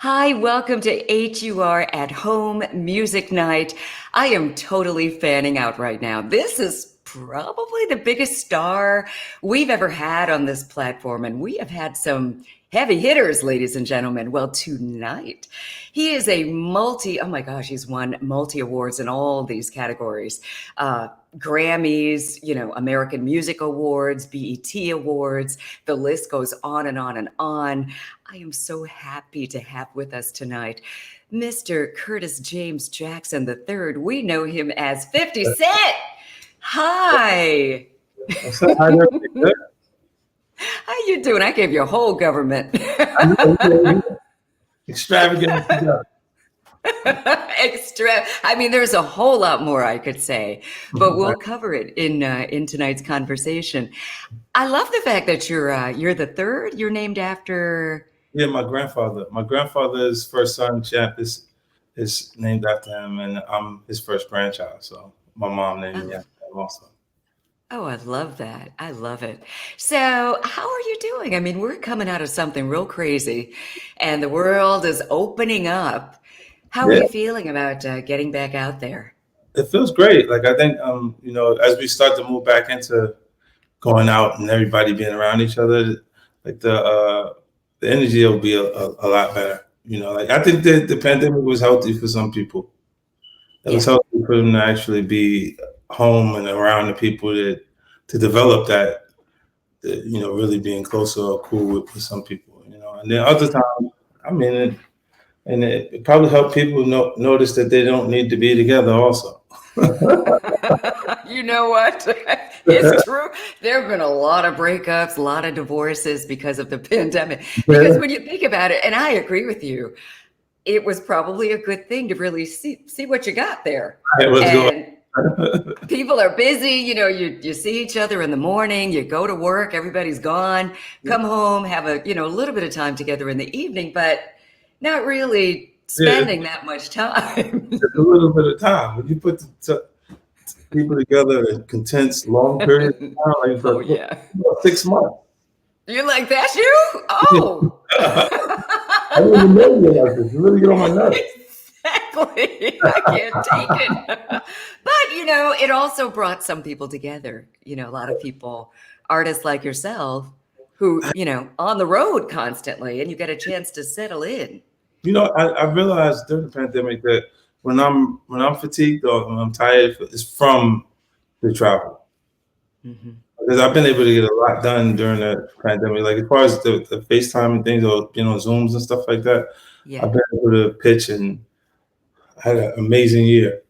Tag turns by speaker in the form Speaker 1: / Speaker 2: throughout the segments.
Speaker 1: Hi, welcome to HUR at Home Music Night. I am totally fanning out right now. This is probably the biggest star we've ever had on this platform, and we have had some heavy hitters, ladies and gentlemen. Well, tonight, he is a oh my gosh, he's won multi awards in all these categories. Grammys, American Music Awards, BET Awards, the list goes on and on and on. I am so happy to have with us tonight Mr. Curtis James Jackson III. We know him as 50 Cent. Hi.
Speaker 2: What's up? How
Speaker 1: you doing? I gave you a whole government.
Speaker 2: Extravagant.
Speaker 1: I mean, there's a whole lot more I could say, but we'll cover it in tonight's conversation. I love the fact that you're the third. You're named after.
Speaker 2: Yeah, my grandfather. My grandfather's first son, Champ, is named after him, and I'm his first grandchild. So my mom named me after him also.
Speaker 1: Oh, I love that. I love it. So, how are you doing? I mean, we're coming out of something real crazy, and the world is opening up. How are you feeling about getting back out there?
Speaker 2: It feels great. Like I think, as we start to move back into going out and everybody being around each other, like the energy will be a lot better. Like I think that the pandemic was healthy for some people. It was healthy for them to actually be home and around the people to develop that, really being closer or cool with some people, and then other times, I mean, it probably helped people notice that they don't need to be together also.
Speaker 1: You know what? It's true. There have been a lot of breakups, a lot of divorces because of the pandemic. Because when you think about it, and I agree with you, it was probably a good thing to really see what you got there.
Speaker 2: It was
Speaker 1: and people are busy, you see each other in the morning, you go to work, everybody's gone, come home, have a little bit of time together in the evening, but not really spending that much time.
Speaker 2: It's a little bit of time. When you put people together in intense, long periods of time, like 6 months.
Speaker 1: You're like, that's you? Oh.
Speaker 2: I didn't even know you like this. You really get on my nerves.
Speaker 1: Exactly. I can't take it. But, it also brought some people together. A lot of people, artists like yourself, who, on the road constantly, and you get a chance to settle in.
Speaker 2: I realized during the pandemic that when I'm fatigued or when I'm tired, it's from the travel. Mm-hmm. Because I've been able to get a lot done during the pandemic. Like as far as the FaceTime and things, or Zooms and stuff like that, I've been able to pitch, and I had an amazing year.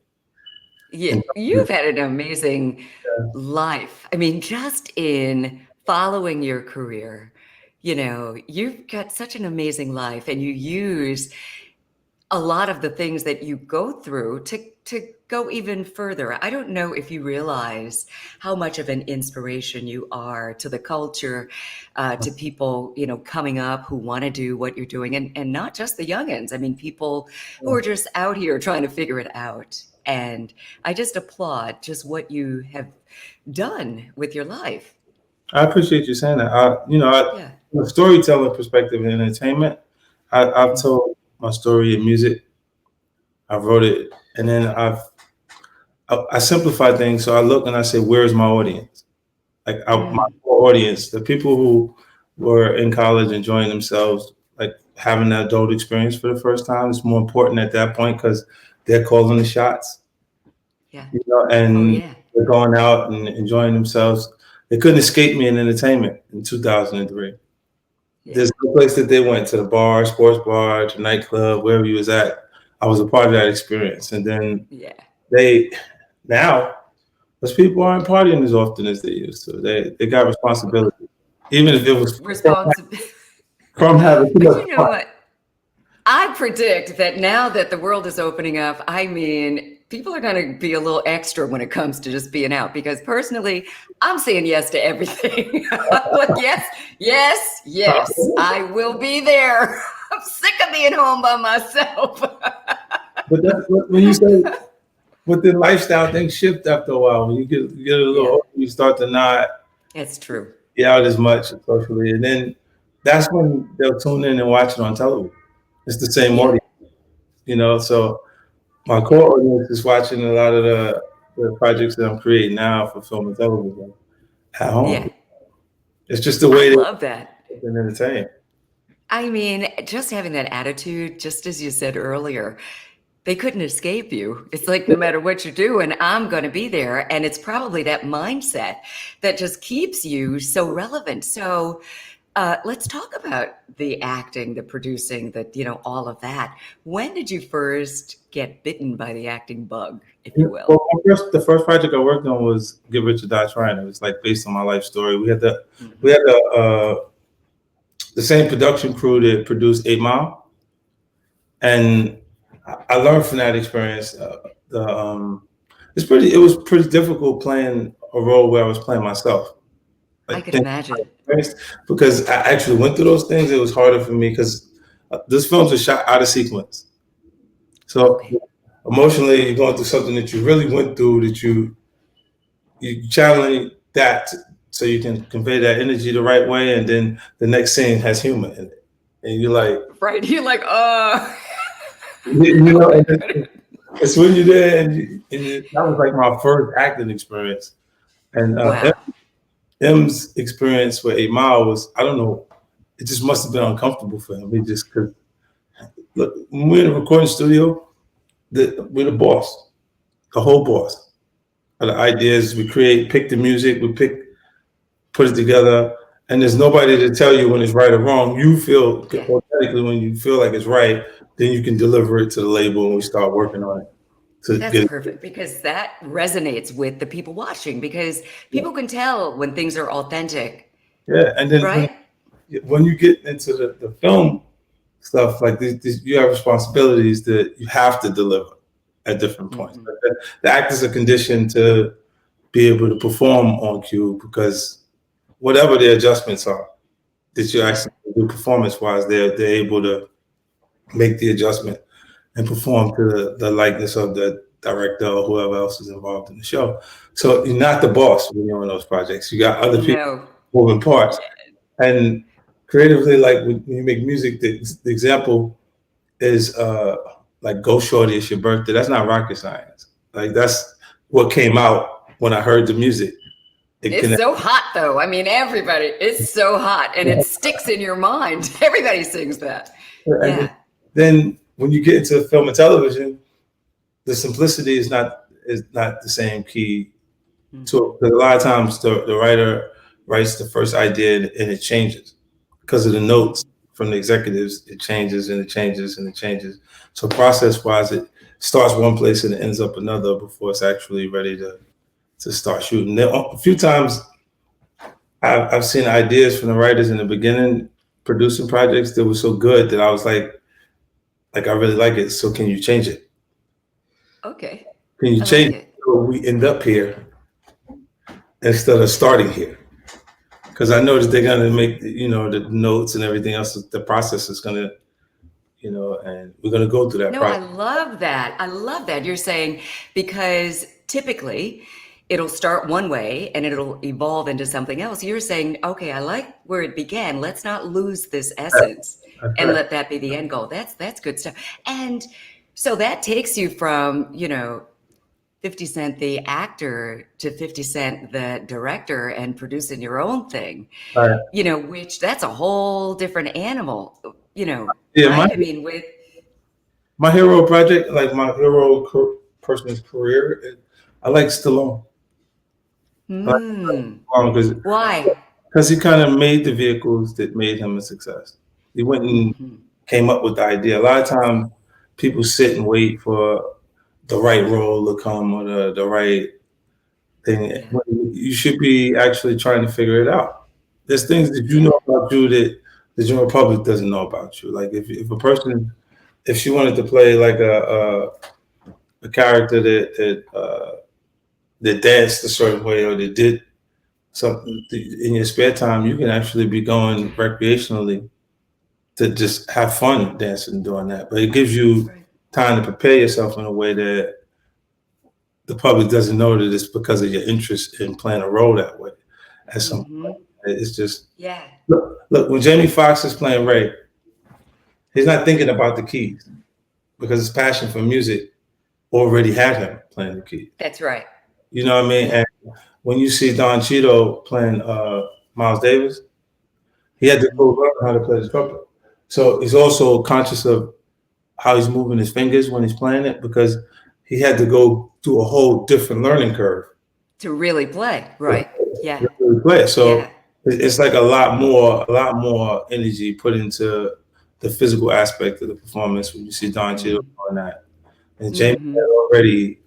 Speaker 1: Yeah, you've had an amazing life. I mean, just in following your career, you've got such an amazing life, and you use a lot of the things that you go through to go even further. I don't know if you realize how much of an inspiration you are to the culture, to people, coming up who want to do what you're doing, and not just the youngins. I mean, people who are just out here trying to figure it out. And I just applaud just what you have done with your life.
Speaker 2: I appreciate you saying that. From a storytelling perspective in entertainment, I've told my story in music. I wrote it, and then I simplify things. So I look and I say, where's my audience? Like my audience, the people who were in college enjoying themselves, like having that adult experience for the first time, is more important at that point because they're calling the shots.
Speaker 1: Yeah.
Speaker 2: They're going out and enjoying themselves. They couldn't escape me in entertainment in 2003. There's no place that they went, to the bar, sports bar, to nightclub, wherever you was at. I was a part of that experience. And then now those people aren't partying as often as they used to. They got responsibility. Even if it was from having too much fun.
Speaker 1: What? I predict that now that the world is opening up, I mean, people are going to be a little extra when it comes to just being out, because personally, I'm saying yes to everything. Like, yes, I will be there. I'm sick of being home by myself.
Speaker 2: But that's when you say, but the lifestyle things shift after a while. When you get a little older, you start to not.
Speaker 1: It's true.
Speaker 2: Get out as much socially, and then that's when they'll tune in and watch it on television. It's the same
Speaker 1: Yeah.
Speaker 2: audience, So my core audience is watching a lot of the projects that I'm creating now for film and television at
Speaker 1: Yeah.
Speaker 2: home. It's just the
Speaker 1: I
Speaker 2: way they
Speaker 1: love that.
Speaker 2: can entertain.
Speaker 1: I mean, just having that attitude, just as you said earlier, they couldn't escape you. It's like no matter what you're doing, I'm going to be there. And it's probably that mindset that just keeps you so relevant. So let's talk about the acting, the producing, all of that. When did you first get bitten by the acting bug, if you will?
Speaker 2: Well, the first project I worked on was Get Rich or Die Trying. It was like based on my life story. We had the same production crew that produced 8 Mile, and I learned from that experience. It was pretty difficult playing a role where I was playing myself.
Speaker 1: I
Speaker 2: Like
Speaker 1: could imagine.
Speaker 2: because I actually went through those things. It was harder for me because these films are shot out of sequence. So
Speaker 1: Okay.
Speaker 2: emotionally, you're going through something that you really went through that you channeling that so you can convey that energy the right way, and then the next scene has humor in it, and you're like,
Speaker 1: Right. You're like, oh.
Speaker 2: and it's when you're there, that was like my first acting experience, and
Speaker 1: Wow.
Speaker 2: M's experience with 8 Mile was, I don't know, it just must have been uncomfortable for him. He just could look when we're in a recording studio, we're the boss, the whole boss. The ideas we create, pick the music, put it together, and there's nobody to tell you when it's right or wrong. You feel authentically when you feel like it's right, then you can deliver it to the label and we start working on it.
Speaker 1: That's perfect because that resonates with the people watching because people can tell when things are authentic.
Speaker 2: Yeah, and then
Speaker 1: right?
Speaker 2: when you get into the film stuff, like you have responsibilities that you have to deliver at different points.
Speaker 1: Mm-hmm.
Speaker 2: The actors are conditioned to be able to perform on cue because whatever the adjustments are that you actually do performance-wise, they're able to make the adjustment and perform to the likeness of the director or whoever else is involved in the show. So you're not the boss when you're on those projects. You got other people moving parts. And creatively, like when you make music, the example is like Go Shorty, It's Your Birthday. That's not rocket science. Like that's what came out when I heard the music.
Speaker 1: It's so hot though. I mean, it's so hot and it sticks in your mind. Everybody sings that. Yeah.
Speaker 2: Then when you get into film and television, the simplicity is not the same key to it. Because a lot of times the writer writes the first idea and it changes because of the notes from the executives. It changes and it changes and it changes. So process wise, it starts one place and it ends up another before it's actually ready to start shooting. There, a few times I've seen ideas from the writers in the beginning producing projects that were so good that I was like I really like it. So can you change it?
Speaker 1: Okay.
Speaker 2: Can you change it so we end up here instead of starting here? Because I know that they're gonna make the notes and everything else. The process is gonna, and we're gonna go through that process.
Speaker 1: I love that. I love that. You're saying because typically it'll start one way and it'll evolve into something else. You're saying, okay, I like where it began. Let's not lose this essence and let that be the end goal. That's good stuff. And so that takes you from, 50 Cent the actor to 50 Cent the director and producing your own thing,
Speaker 2: right.
Speaker 1: Which that's a whole different animal,
Speaker 2: Yeah,
Speaker 1: right? I mean, with
Speaker 2: my hero project, like my hero person's career, I like Stallone.
Speaker 1: Why?
Speaker 2: Because he kind of made the vehicles that made him a success. He went and came up with the idea. A lot of times people sit and wait for the right role to come or the right thing. Yeah. You should be actually trying to figure it out. There's things that you know about you that the general public doesn't know about you. Like if a person, if she wanted to play like a character that danced a certain way or that did something in your spare time, you can actually be going recreationally to just have fun dancing and doing that. But it gives you time to prepare yourself in a way that the public doesn't know that it's because of your interest in playing a role that way. At some point, it's just look when Jamie Foxx is playing Ray, He's not thinking about the keys because his passion for music already had him playing the keys.
Speaker 1: That's right.
Speaker 2: You know what I mean?
Speaker 1: Yeah.
Speaker 2: And when you see Don Cheadle playing Miles Davis, he had to
Speaker 1: Mhm.
Speaker 2: go learn how to play the trumpet. So he's also conscious of how he's moving his fingers when he's playing it because he had to go through a whole different learning curve
Speaker 1: To really play,
Speaker 2: to
Speaker 1: right? Yeah.
Speaker 2: really play it.
Speaker 1: Yeah.
Speaker 2: So it's like a lot more energy put into the physical aspect of the performance when you see Don Cheadle
Speaker 1: Mm.
Speaker 2: doing that. And Jamie had
Speaker 1: Hmm.
Speaker 2: already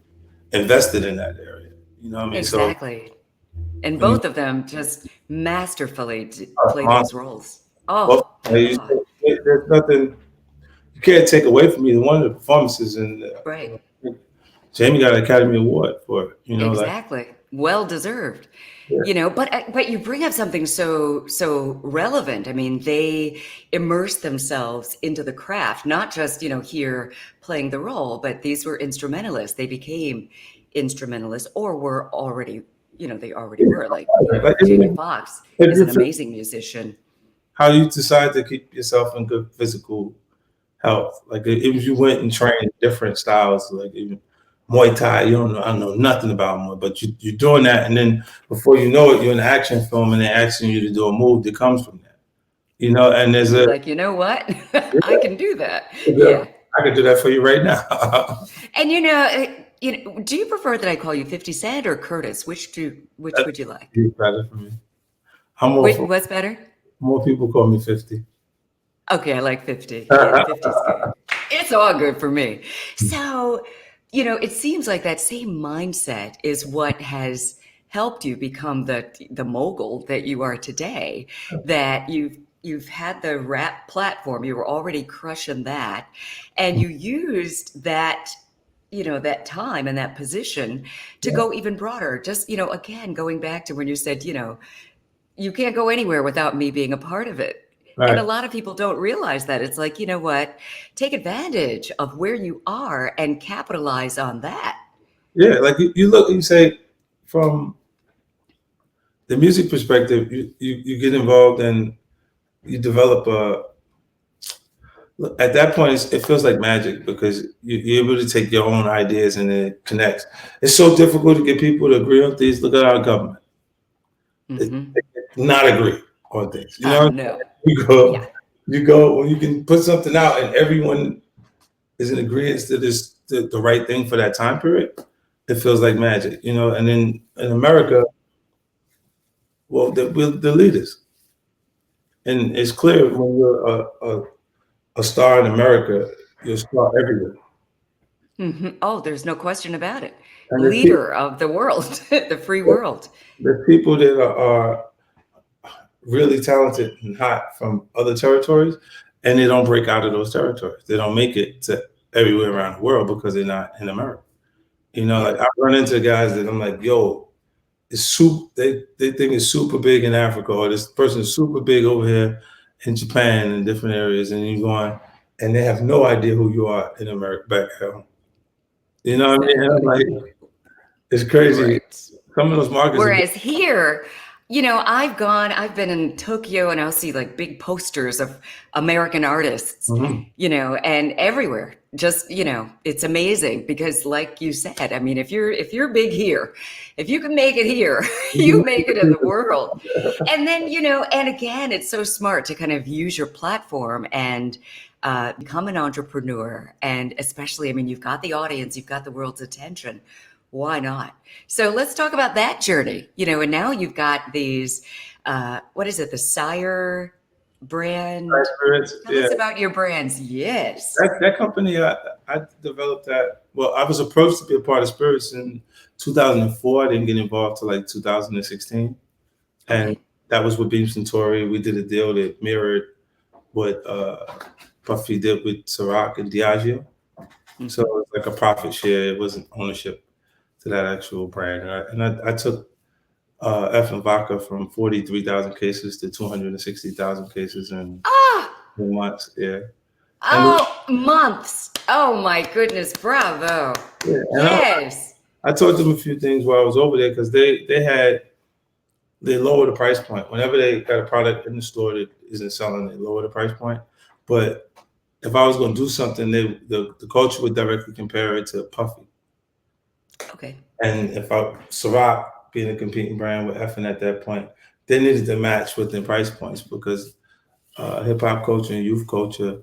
Speaker 2: invested in that area. You know what I mean? So
Speaker 1: Exactly. And
Speaker 2: when you
Speaker 1: both of them just masterfully play
Speaker 2: uh,
Speaker 1: those roles. Oh
Speaker 2: both,
Speaker 1: my God.
Speaker 2: there's nothing you can't take away from either one of the performances. And
Speaker 1: Right.
Speaker 2: Jamie got an Academy Award for it. You know, like
Speaker 1: Exactly. Well deserved.
Speaker 2: yeah,
Speaker 1: But you bring up something so relevant. I mean, they immerse themselves into the craft, not just, here playing the role, but these were instrumentalists. They became instrumentalists or were already, they already were. Like,
Speaker 2: like
Speaker 1: Jamie Foxx
Speaker 2: if
Speaker 1: is
Speaker 2: you
Speaker 1: an amazing musician.
Speaker 2: how you decide to keep yourself in good physical health. Like if you went and trained different styles, like even Muay Thai, I don't know nothing about Muay, but you're doing that, and then before you know it, you're in an action film, and they're asking you to do a move that comes from that. You know, and there's
Speaker 1: And you're
Speaker 2: a
Speaker 1: like, you know what? I
Speaker 2: yeah,
Speaker 1: can do that. Yeah.
Speaker 2: I could do that for you right now.
Speaker 1: And do you prefer that I call you 50 Cent or Curtis? Which
Speaker 2: That's
Speaker 1: would you like?
Speaker 2: better for me. I'm more
Speaker 1: Which,
Speaker 2: for
Speaker 1: what's better?
Speaker 2: more people call me 50.
Speaker 1: Okay, I like 50. Yeah, 50's good. It's all good for me. So, it seems like that same mindset is what has helped you become the mogul that you are today. That you've had the rap platform, you were already crushing that, and you used that time and that position to
Speaker 2: Yeah,
Speaker 1: go even broader. Just, again, going back to when you said, you can't go anywhere without me being a part of it. And a
Speaker 2: right.
Speaker 1: lot of people don't realize that. It's like, you know what? Take advantage of where you are and capitalize on that.
Speaker 2: Yeah, like you look, you say from the music perspective, you get involved and you develop a at that point it feels like magic because you're able to take your own ideas and it connects. It's so difficult to get people to agree on things. Look at our government. They
Speaker 1: Hmm.
Speaker 2: not agree on things. You
Speaker 1: Oh,
Speaker 2: know,
Speaker 1: no.
Speaker 2: you
Speaker 1: Yeah.
Speaker 2: go when you can put something out and everyone is in agreement that it's the right thing for that time period. It feels like magic, you know. And then in America, well, we're the leaders, and it's clear when you're a star in America, you're a star everywhere.
Speaker 1: Hmm. Oh, there's no question about it.
Speaker 2: And
Speaker 1: Leader of the world, the free world.
Speaker 2: there's people that are really talented and hot from other territories, and they don't break out of those territories. They don't make it to everywhere around the world because they're not in America. You know,
Speaker 1: Yeah.
Speaker 2: like I run into guys that I'm like, yo, it's super. They think it's super big in Africa, or this person is super big over here in Japan and different areas, and you going, and they have no idea who you are in America back at home. You know what I mean? And I'm
Speaker 1: Exactly.
Speaker 2: like, it's crazy.
Speaker 1: Right.
Speaker 2: Some of those markets are
Speaker 1: Whereas here, I've been in Tokyo and I'll see like big posters of American artists,
Speaker 2: mhm.
Speaker 1: and everywhere. Just, it's amazing because like you said, I mean, if you're big here, if you can make it here, you make it in the world. And then, and again, it's so smart to kind of use your platform and become an entrepreneur. And especially, I mean, you've got the audience, you've got the world's attention. Why not? So let's talk about that journey, and now you've got these, what is it, the Sire brand?
Speaker 2: Experience,
Speaker 1: Tell
Speaker 2: yeah.
Speaker 1: us about your brands. Yes.
Speaker 2: That company, I developed that. Well, I was approached to be a part of Spirits in 2004. I didn't get involved till like 2016, and
Speaker 1: Okay.
Speaker 2: that was with Beam Centauri. We did a deal that mirrored what Puffy did with Ciroc and Diageo. So it
Speaker 1: Hmm.
Speaker 2: was like a profit share. It wasn't ownership to that actual brand. And I took F and vodka from 43,000 cases to 260,000 cases in
Speaker 1: Ah,
Speaker 2: 2 months. Yeah. And
Speaker 1: oh, months. Oh my goodness. Bravo.
Speaker 2: yeah, and
Speaker 1: Yes.
Speaker 2: I taught them a few things while I was over there because they lower the price point. Whenever they got a product in the store that isn't selling, they lower the price point. But if I was going to do something, the culture would directly compare it to Puffy.
Speaker 1: Okay.
Speaker 2: And if Ciroc being a competing brand with FN at that point, they needed to match within price points because hip hop culture and youth culture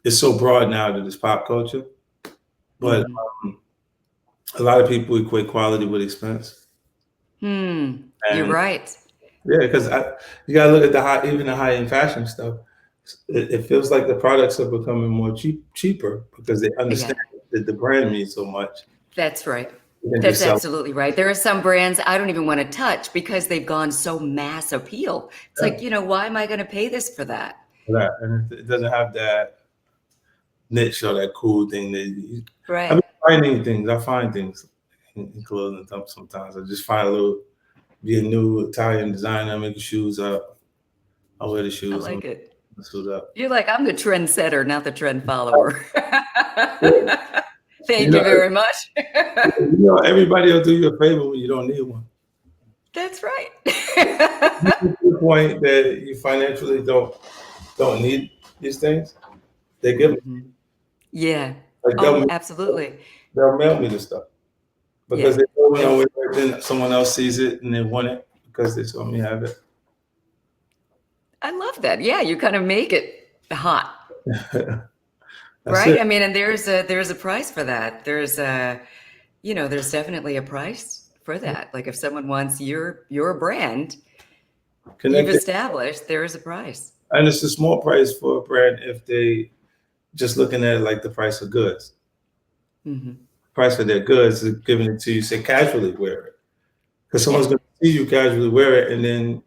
Speaker 2: is so broad now that it's pop culture. But a lot of people equate quality with expense.
Speaker 1: You're
Speaker 2: And
Speaker 1: right.
Speaker 2: yeah, because you got to look at even the high end fashion stuff. It feels like the products are becoming more cheaper because they
Speaker 1: Yeah,
Speaker 2: understand that the brand means so much.
Speaker 1: that's right.
Speaker 2: You can
Speaker 1: That's
Speaker 2: just sell
Speaker 1: absolutely right. There are some brands I don't even want to touch because they've gone so mass appeal. It's like,
Speaker 2: it
Speaker 1: why am I going to pay this for that?
Speaker 2: for that, and it doesn't have that niche or that cool thing that I mean,
Speaker 1: Right.
Speaker 2: finding things. I find things in clothing sometimes. I just find be a new Italian designer, make the shoes up. I wear the
Speaker 1: I
Speaker 2: shoes. I'm
Speaker 1: like it.
Speaker 2: the suit up.
Speaker 1: You're like, I'm the trendsetter, not the trend follower.
Speaker 2: Yeah. You
Speaker 1: Thank you
Speaker 2: know,
Speaker 1: very much.
Speaker 2: everybody will do you a favor when you don't need one.
Speaker 1: That's right.
Speaker 2: You get to the point that you financially don't need these things, they give me.
Speaker 1: Yeah.
Speaker 2: Like
Speaker 1: Oh, absolutely.
Speaker 2: they'll mail me the stuff because
Speaker 1: Yeah.
Speaker 2: they know when I
Speaker 1: And
Speaker 2: wear it, then someone else sees it and they want it because they saw me have it.
Speaker 1: I love that. Yeah, you kind of make it hot,
Speaker 2: That's
Speaker 1: right?
Speaker 2: it.
Speaker 1: I mean, and there's a price for that. There's definitely a price for that. Like if someone wants your brand, you've
Speaker 2: Connected,
Speaker 1: established there is a price.
Speaker 2: and it's a small price for a brand if they just looking at it like the price of goods.
Speaker 1: Hmm.
Speaker 2: Price of their goods is giving it to you. Say casually wear it because someone's
Speaker 1: Yeah.
Speaker 2: going to see you casually wear it, and then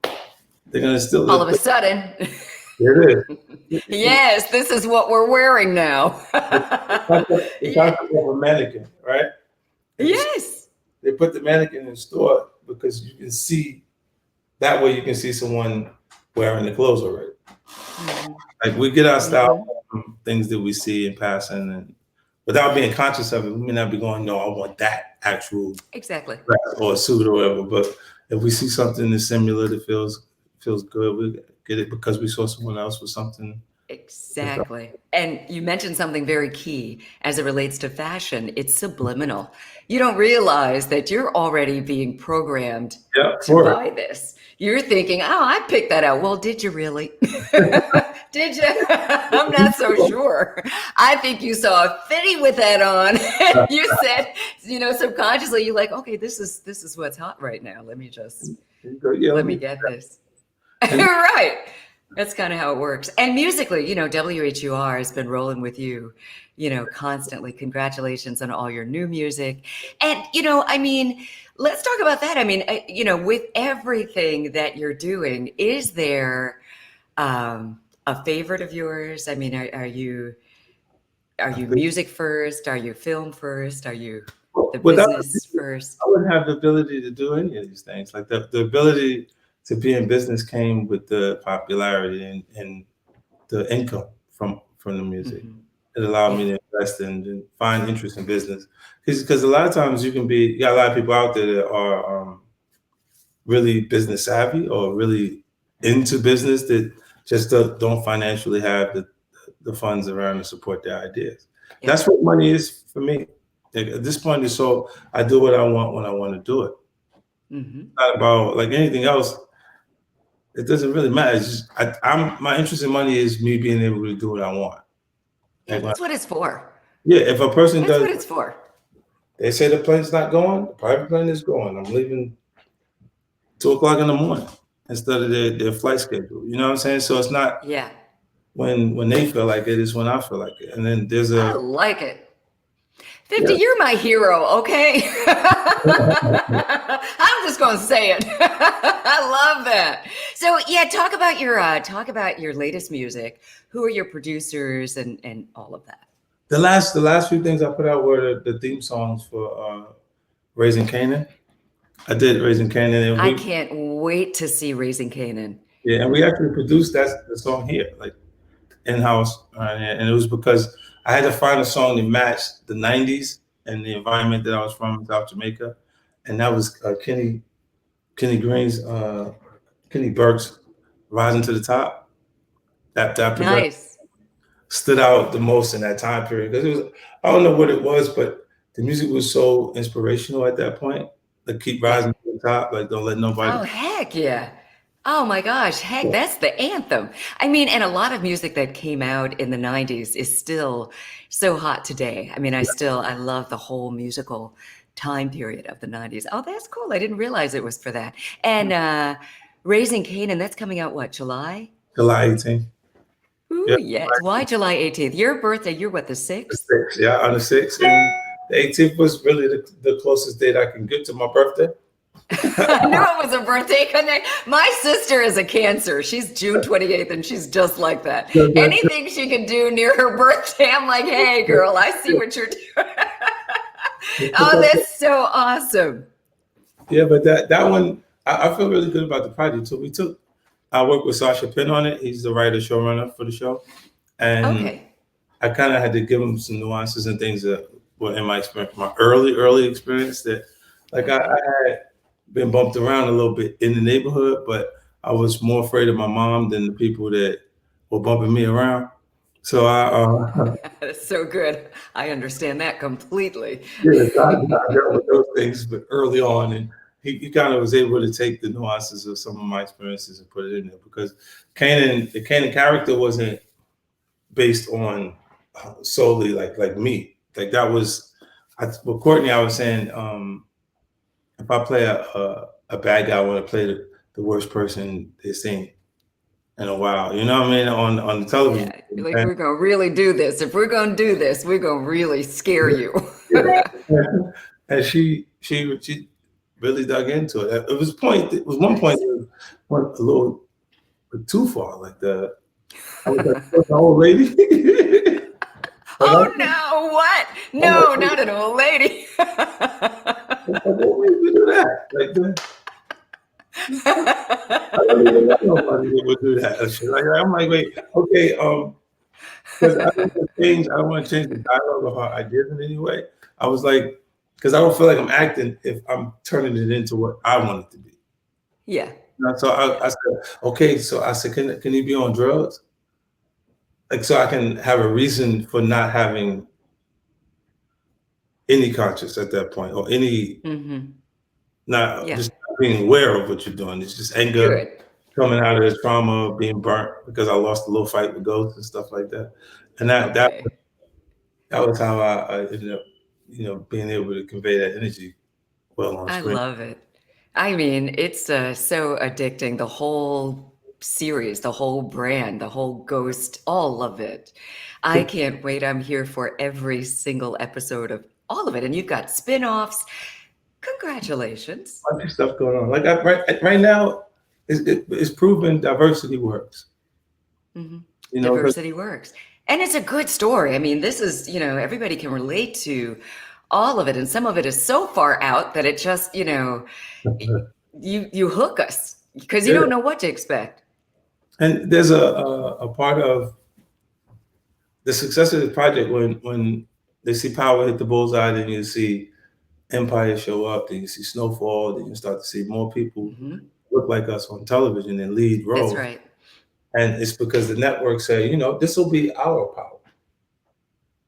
Speaker 2: they're going to still.
Speaker 1: All of a sudden,
Speaker 2: There it is.
Speaker 1: yes, this is what we're wearing now.
Speaker 2: The
Speaker 1: Yeah.
Speaker 2: concept of a mannequin, right?
Speaker 1: Yes.
Speaker 2: They put the mannequin in store because you can see that way. You can see someone wearing the clothes already.
Speaker 1: Hmm.
Speaker 2: Like we get our style
Speaker 1: Hmm.
Speaker 2: from things that we see in passing, and without being conscious of it, we may not be going, "No, I want that actual
Speaker 1: Exactly.
Speaker 2: dress or a suit or whatever." But if we see something that's similar that feels good, we get it because we saw someone else with something.
Speaker 1: Exactly. And you mentioned something very key as it relates to fashion. It's subliminal. You don't realize that you're already being programmed
Speaker 2: Yeah,
Speaker 1: to
Speaker 2: for it.
Speaker 1: buy this. You're thinking, oh, I picked that out. Well, did you really? Did you? I'm not so sure. I think you saw a fitty with that on. You said, subconsciously, you're like, okay, this is what's hot right now. Let me
Speaker 2: Yeah,
Speaker 1: let me get this.
Speaker 2: and
Speaker 1: Right. That's kind of how it works. And musically, WHUR has been rolling with you, constantly. Congratulations on all your new music. And, I mean, let's talk about that. I mean, with everything that you're doing, is there a favorite of yours? I mean, are you music first? Are you film first? Are you the
Speaker 2: without
Speaker 1: business first?
Speaker 2: I wouldn't have the ability to do any of these things. Like the ability to be in business came with the popularity and the income from the music.
Speaker 1: Hmm.
Speaker 2: It allowed me
Speaker 1: Yeah.
Speaker 2: to invest and find interest in business. Because a lot of times you got a lot of people out there that are really business savvy or really into business that just don't financially have the funds around to support their ideas.
Speaker 1: Yeah.
Speaker 2: That's what money is for me. Like, at this point, it's so I do what I want when I want to do it.
Speaker 1: Hmm.
Speaker 2: Not about like anything else. It doesn't really matter. It's just I'm my interest in money is me being able to do what I want.
Speaker 1: Yeah,
Speaker 2: Like,
Speaker 1: that's what it's for.
Speaker 2: yeah, if a person
Speaker 1: That's
Speaker 2: does,
Speaker 1: what it's for.
Speaker 2: they say the plane's not going, the private plane is going. I'm leaving 2 o'clock in the morning instead of their flight schedule. You know what I'm saying? So it's not
Speaker 1: Yeah.
Speaker 2: when they feel like it, it's when I feel like it. And then there's
Speaker 1: I
Speaker 2: a
Speaker 1: like it. 50,
Speaker 2: yeah.
Speaker 1: you're my hero, okay? I'm just gonna say it. I love that. So yeah, talk about your latest music. Who are your producers and all of that?
Speaker 2: The last few things I put out were the theme songs for Raising Canaan. I did Raising Canaan, and
Speaker 1: I
Speaker 2: we
Speaker 1: can't wait to see Raising Kanan.
Speaker 2: yeah, and we actually produced the song here, like in house, and it was because I had to find a song that matched the '90s and the environment that I was from in South Jamaica, and that was Kenny Burke's "Rising to the Top." That progression.
Speaker 1: Nice.
Speaker 2: stood out the most in that time period because it was, I don't know what it was, but the music was so inspirational at that point. Like keep
Speaker 1: Yeah.
Speaker 2: rising to the top, like don't let nobody.
Speaker 1: Oh, heck yeah. Oh my gosh, heck, that's the anthem. I mean, and a lot of music that came out in the 90s is still so hot today. I mean, I love the whole musical time period of the 90s. Oh, that's cool. I didn't realize it was for that. And Raising Kanan, that's coming out what, July?
Speaker 2: July 18th.
Speaker 1: Ooh,
Speaker 2: Yeah,
Speaker 1: yes. Why July 18th? Your birthday, you're what, the
Speaker 2: the
Speaker 1: 6th?
Speaker 2: 6th. Yeah, on the 6th. And the 18th was really the closest date I can get to my birthday.
Speaker 1: I knew it was a birthday connect. My sister is a Cancer. She's June 28th, and she's just like that. Anything she can do near her birthday, I'm like, hey, girl, I see what you're doing. Oh, that's so awesome.
Speaker 2: Yeah, but that one, I feel really good about the project. So I worked with Sasha Penn on it. He's the writer, showrunner for the show. And
Speaker 1: Okay.
Speaker 2: I kind of had to give him some nuances and things that were in my experience, my early experience that like I had been bumped around a little bit in the neighborhood, but I was more afraid of my mom than the people that were bumping me around. So
Speaker 1: That's so good. I understand that completely.
Speaker 2: yeah, I dealt with those things, but early on, and he kind of was able to take the nuances of some of my experiences and put it in there because the Kanan character wasn't based on solely like me. Like that was, with Courtney, I was saying, if I play a bad guy, I want to play the worst person they've seen in a while. You know what I mean? On the television.
Speaker 1: Yeah, like we're gonna really do this. If we're gonna do this, we're gonna really scare you.
Speaker 2: Yeah. And she really dug into it. It was one point it went a little too far. Like I was like "What's the old lady.
Speaker 1: Oh no, what? No, not an old lady.
Speaker 2: What way we do that? Like I don't even know nobody that would do that. Like, I'm like, wait, okay, because I don't want to change the dialogue of her ideas in any way. I was like, because I don't feel like I'm acting if I'm turning it into what I want it to be.
Speaker 1: Yeah.
Speaker 2: So I said, okay, so I said, can he be on drugs? Like, so I can have a reason for not having any conscience at that point, or any, not
Speaker 1: Yeah.
Speaker 2: just being aware of what you're doing. It's just anger
Speaker 1: Good.
Speaker 2: coming out of this trauma of being burnt because I lost a little fight with ghosts and stuff like that. And that
Speaker 1: Okay.
Speaker 2: was how I ended up, being able to convey that energy well on
Speaker 1: I
Speaker 2: screen.
Speaker 1: love it. I mean, it's so addicting. The whole series, the whole brand, the whole Ghost, all of it. I can't wait. I'm here for every single episode of all of it. And you've got spin-offs. Congratulations.
Speaker 2: Bunch of stuff going on. Like right now, it's proven diversity works.
Speaker 1: Mhm.
Speaker 2: You know, 'cause-
Speaker 1: Diversity works. And it's a good story. I mean, this is, everybody can relate to all of it. And some of it is so far out that it just, you hook us because you
Speaker 2: Yeah.
Speaker 1: don't know what to expect.
Speaker 2: And there's a part of the success of this project when they see Power hit the bullseye, then you see Empire show up, then you see Snowfall, then you start to see more people look like us on television and lead roles.
Speaker 1: That's right.
Speaker 2: And it's because the networks say, this will be our Power.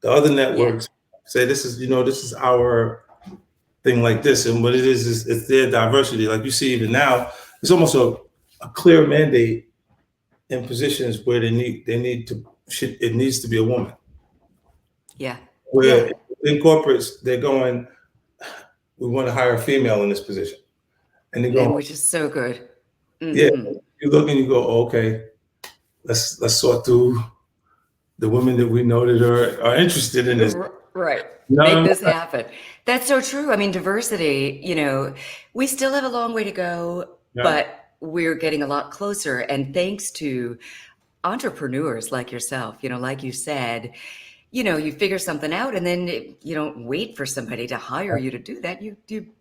Speaker 2: The other networks say this is our thing like this. And what it is it's their diversity. Like you see even now, it's almost a clear mandate in positions where it needs to be a woman.
Speaker 1: Yeah.
Speaker 2: Where in corporates, they're going, we want to hire a female in this position. And they go,
Speaker 1: which is so good.
Speaker 2: yeah, you look and you go, okay, let's sort through the women that we know that are interested in this.
Speaker 1: Right. Make this happen. That's so true. I mean, diversity, we still have a long way to go, but we're getting a lot closer. And thanks to entrepreneurs like yourself, like you said, you figure something out and then you don't wait for somebody to hire you to do that. You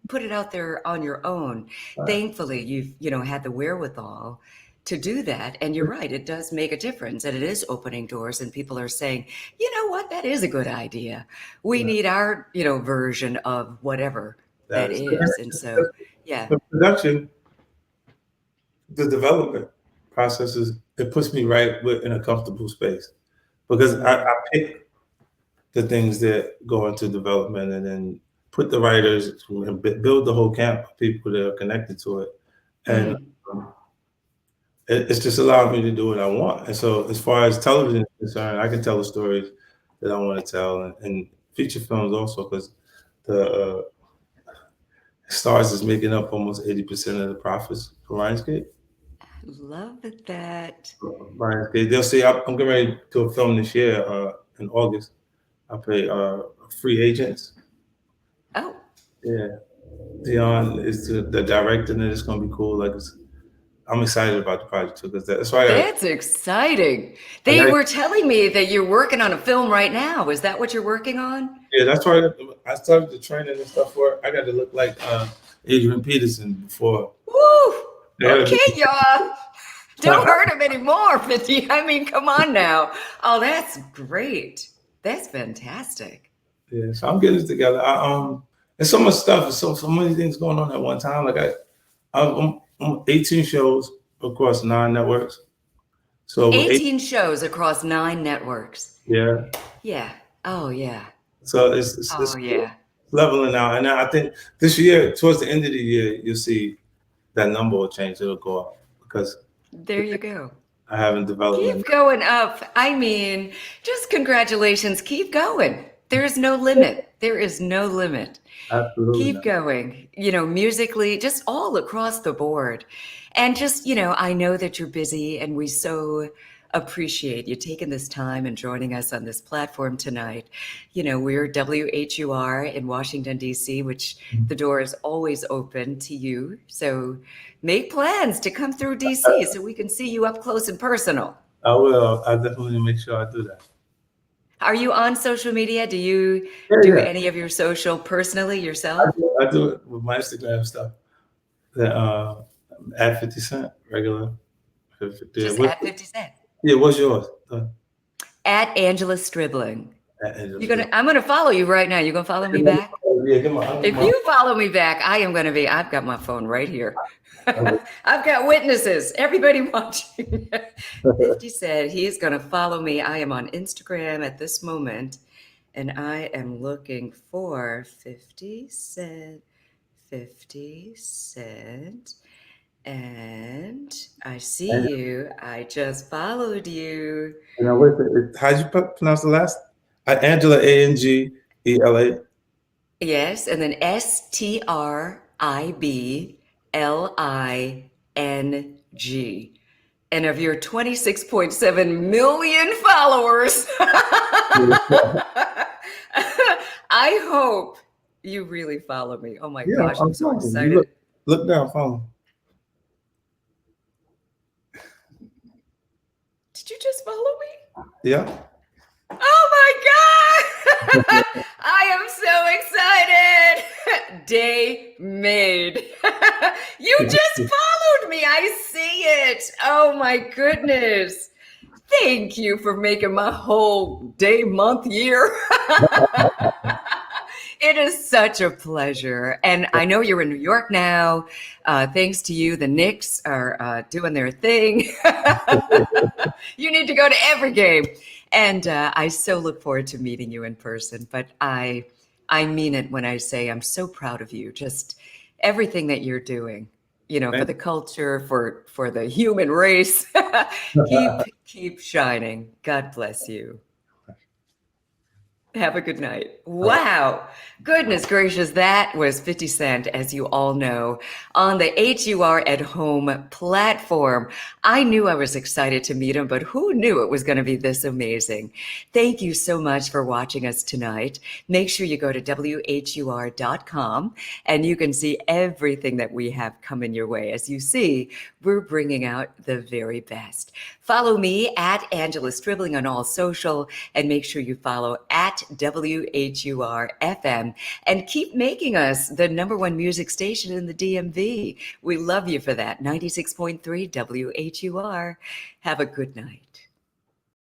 Speaker 1: put it out there on your own. Thankfully, you've, had the wherewithal to do that. And you're right, it does make a difference. And it is opening doors and people are saying, you know what, that is a good idea. We need our, version of whatever that is. And so,
Speaker 2: The production, the development processes, it puts me right in a comfortable space. because I pick the things that go into development and then put the writers and build the whole camp of people that are connected to it. And um, it's just allowed me to do what I want. And so as far as television is concerned, I can tell the stories that I want to tell, and feature films also, because the Stars is making up almost 80% of the profits for Lionsgate.
Speaker 1: Love that.
Speaker 2: Lionsgate, they'll say I'm getting ready to a film this year in August. I play free agents.
Speaker 1: Oh,
Speaker 2: Yeah, Dion is the director, and it's gonna be cool. Like I'm excited about the project too, because that's why
Speaker 1: that's exciting. They were telling me that you're working on a film right now. Is that what you're working on?
Speaker 2: Yeah, that's why I started the training and stuff for it. I got to look like Adrian Peterson before.
Speaker 1: Woo! Okay, y'all. Don't hurt him anymore, 50. I mean, come on now. Oh, that's great. That's fantastic.
Speaker 2: Yeah, so I'm getting it together. There's so much stuff. So many things going on at one time. Like I'm 18 shows across 9 networks. So
Speaker 1: 18 shows across 9 networks.
Speaker 2: Yeah.
Speaker 1: Yeah. Oh yeah.
Speaker 2: So it's leveling out, and I think this year, towards the end of the year, you'll see that number will change. It'll go up because
Speaker 1: there you go.
Speaker 2: I haven't developed.
Speaker 1: Keep going up. I mean, just congratulations. Keep going. There is no limit. There is no limit.
Speaker 2: Absolutely.
Speaker 1: Keep going. You know, musically, just all across the board. And just, you know, I know that you're busy, and we so appreciate you taking this time and joining us on this platform tonight. You know, we're WHUR in Washington, D.C., which the door is always open to you. So make plans to come through D.C. so we can see you up close and personal.
Speaker 2: I will. I definitely make sure I do that.
Speaker 1: Are you on social media? Do you do any of your social personally yourself?
Speaker 2: I do it with my Instagram stuff. At 50 Cent, regular.
Speaker 1: Just at 50 Cent.
Speaker 2: Yeah, what's yours?
Speaker 1: At Angela Stribling.
Speaker 2: I'm
Speaker 1: gonna follow you right now. You gonna follow me back?
Speaker 2: Yeah, come on.
Speaker 1: If you follow me back, I've got my phone right here. I've got witnesses, everybody watching. 50 said he's gonna follow me. I am on Instagram at this moment, and I am looking for 50 Cent. 50 Cent. And I see you. I just followed you.
Speaker 2: How'd you pronounce the last? Angela, Angela.
Speaker 1: Yes, and then Stribling. And of your 26.7 million followers, I hope you really follow me. Oh my gosh, I'm so excited.
Speaker 2: Look down, follow.
Speaker 1: Did you just follow me?
Speaker 2: Yeah.
Speaker 1: Oh my God! I am so excited. Day made. You just followed me. I see it. Oh my goodness. Thank you for making my whole day, month, year. It is such a pleasure. And I know you're in New York now. Thanks to you, the Knicks are doing their thing. You need to go to every game. And I so look forward to meeting you in person. But I mean it when I say I'm so proud of you. Just everything that you're doing, you know, for the culture, for the human race. Keep shining. God bless you. Have a good night. Wow. Goodness gracious. That was 50 Cent, as you all know, on the HUR at Home platform. I knew I was excited to meet him, but who knew it was going to be this amazing? Thank you so much for watching us tonight. Make sure you go to WHUR.com and you can see everything that we have coming your way. As you see, we're bringing out the very best. Follow me at Angela Stribling on all social, and make sure you follow at WHUR-FM, and keep making us the #1 music station in the DMV. We love you for that. 96.3 WHUR. Have a good night.